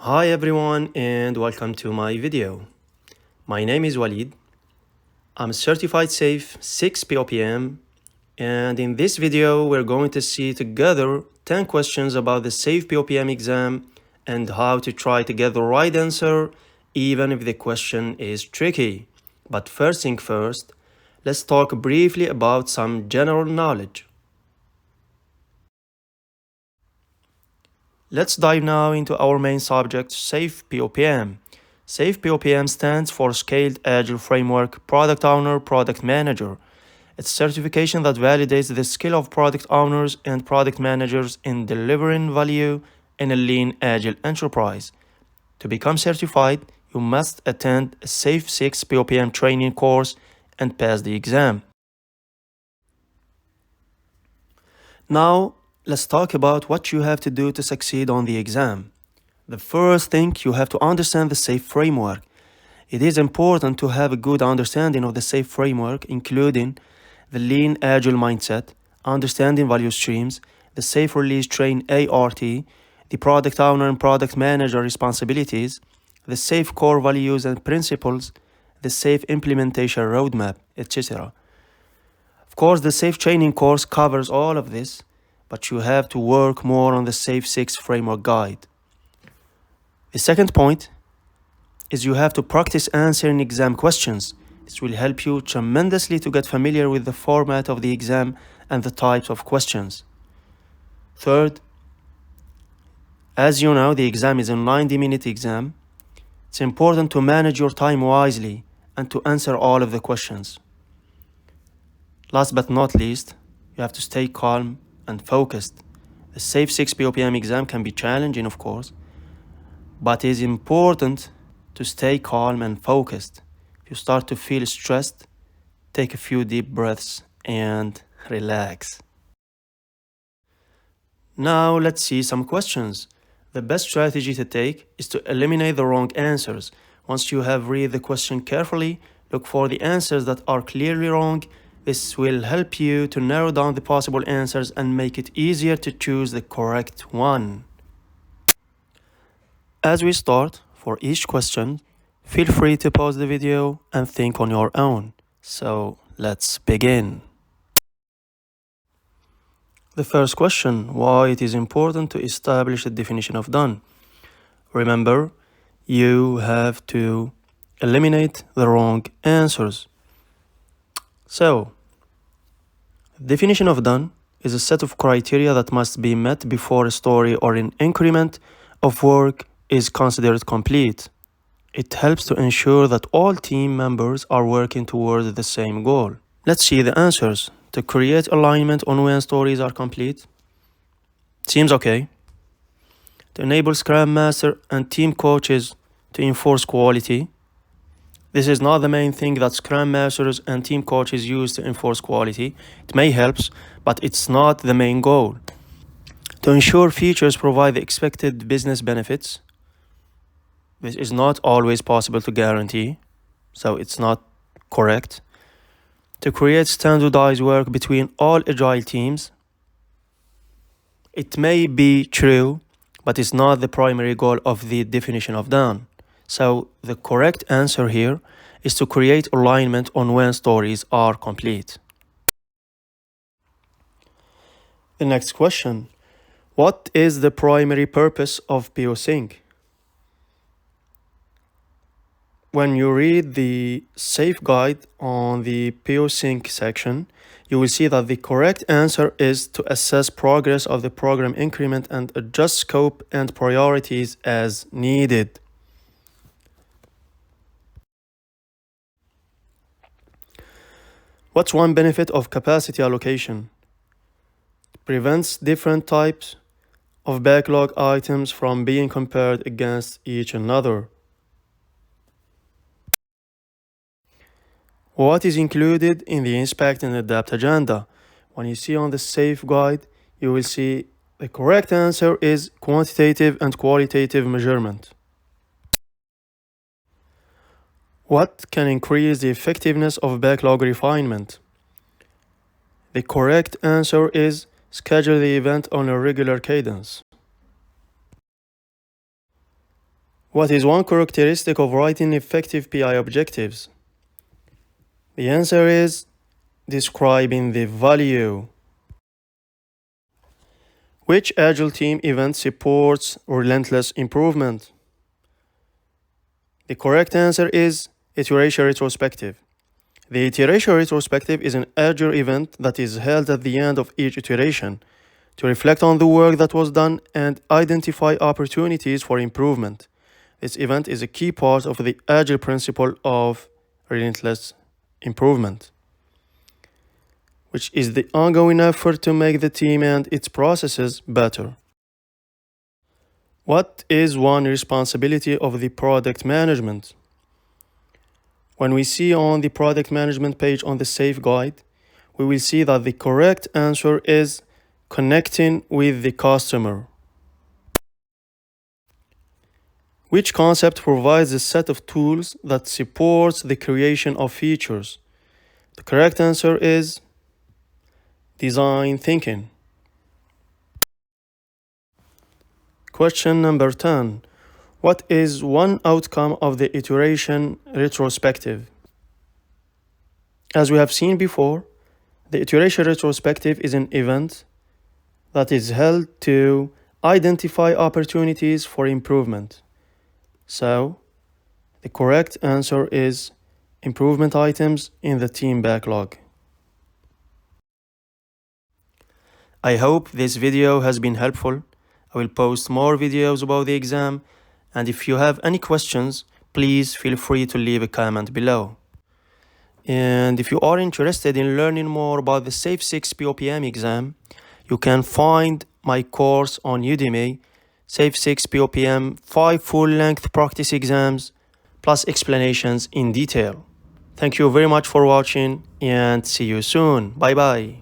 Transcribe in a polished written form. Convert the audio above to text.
Hi everyone and welcome to my video. My name is Walid. I'm a certified safe 6 POPM and in this video we're going to see together 10 questions about the safe POPM exam and how to try to get the right answer even if the question is tricky. But first thing first, let's talk briefly about some general knowledge. Let's dive now into our main subject, Safe POPM. Safe POPM stands for Scaled Agile Framework Product Owner Product Manager. It's a certification that validates the skill of product owners and product managers in delivering value in a lean agile enterprise. To become certified, you must attend a Safe 6 POPM training course and pass the exam. Now, let's talk about what you have to do to succeed on the exam. The first thing, you have to understand the SAFE framework. It is important to have a good understanding of the SAFE framework, including the lean agile mindset, understanding value streams, the safe release train ART, the product owner and product manager responsibilities, the SAFE core values and principles, the SAFE implementation roadmap, etc. Of course, the SAFE training course covers all of this, but you have to work more on the SAFE 6 framework guide. The second point is you have to practice answering exam questions. This will help you tremendously to get familiar with the format of the exam and the types of questions. Third, as you know, the exam is a 90-minute exam. It's important to manage your time wisely and to answer all of the questions. Last but not least, you have to stay calm and focused. The SAFE 6 POPM exam can be challenging, of course, but it is important to stay calm and focused. If you start to feel stressed, take a few deep breaths and relax. Now let's see some questions. The best strategy to take is to eliminate the wrong answers. Once you have read the question carefully, look for the answers that are clearly wrong. This will help you to narrow down the possible answers and make it easier to choose the correct one. As we start, for each question, feel free to pause the video and think on your own. So let's begin. The first question, why it is important to establish a definition of done. Remember, you have to eliminate the wrong answers. So, definition of done is a set of criteria that must be met before a story or an increment of work is considered complete. It helps to ensure that all team members are working towards the same goal. Let's see the answers. To create alignment on when stories are complete. Seems okay. To enable Scrum Master and team coaches to enforce quality. This is not the main thing that Scrum Masters and team coaches use to enforce quality. It may help, but it's not the main goal. To ensure features provide the expected business benefits. This is not always possible to guarantee, so it's not correct. To create standardized work between all agile teams. It may be true, but it's not the primary goal of the definition of done. So the correct answer here is to create alignment on when stories are complete. The next question, what is the primary purpose of POSync? When you read the SAFE guide on the POSync section, you will see that the correct answer is to assess progress of the program increment and adjust scope and priorities as needed. What's one benefit of capacity allocation? It prevents different types of backlog items from being compared against each another. What is included in the Inspect and Adapt agenda? When you see on the SAFE guide, you will see the correct answer is quantitative and qualitative measurement. What can increase the effectiveness of backlog refinement? The correct answer is schedule the event on a regular cadence. What is one characteristic of writing effective PI objectives? The answer is describing the value. Which Agile team event supports relentless improvement? The correct answer is Iteration Retrospective. The Iteration Retrospective is an Agile event that is held at the end of each iteration to reflect on the work that was done and identify opportunities for improvement. This event is a key part of the Agile principle of relentless improvement, which is the ongoing effort to make the team and its processes better. What is one responsibility of the product management? When we see on the product management page on the SAFE guide, we will see that the correct answer is connecting with the customer. Which concept provides a set of tools that supports the creation of features? The correct answer is design thinking. Question number 10. What is one outcome of the iteration retrospective? As we have seen before, the iteration retrospective is an event that is held to identify opportunities for improvement. So, the correct answer is improvement items in the team backlog. I hope this video has been helpful. I will post more videos about the exam, and if you have any questions, please feel free to leave a comment below. And if you are interested in learning more about the SAFE 6 POPM exam, you can find my course on Udemy, SAFE 6 POPM 5 full-length practice exams, plus explanations in detail. Thank you very much for watching, and see you soon. Bye bye.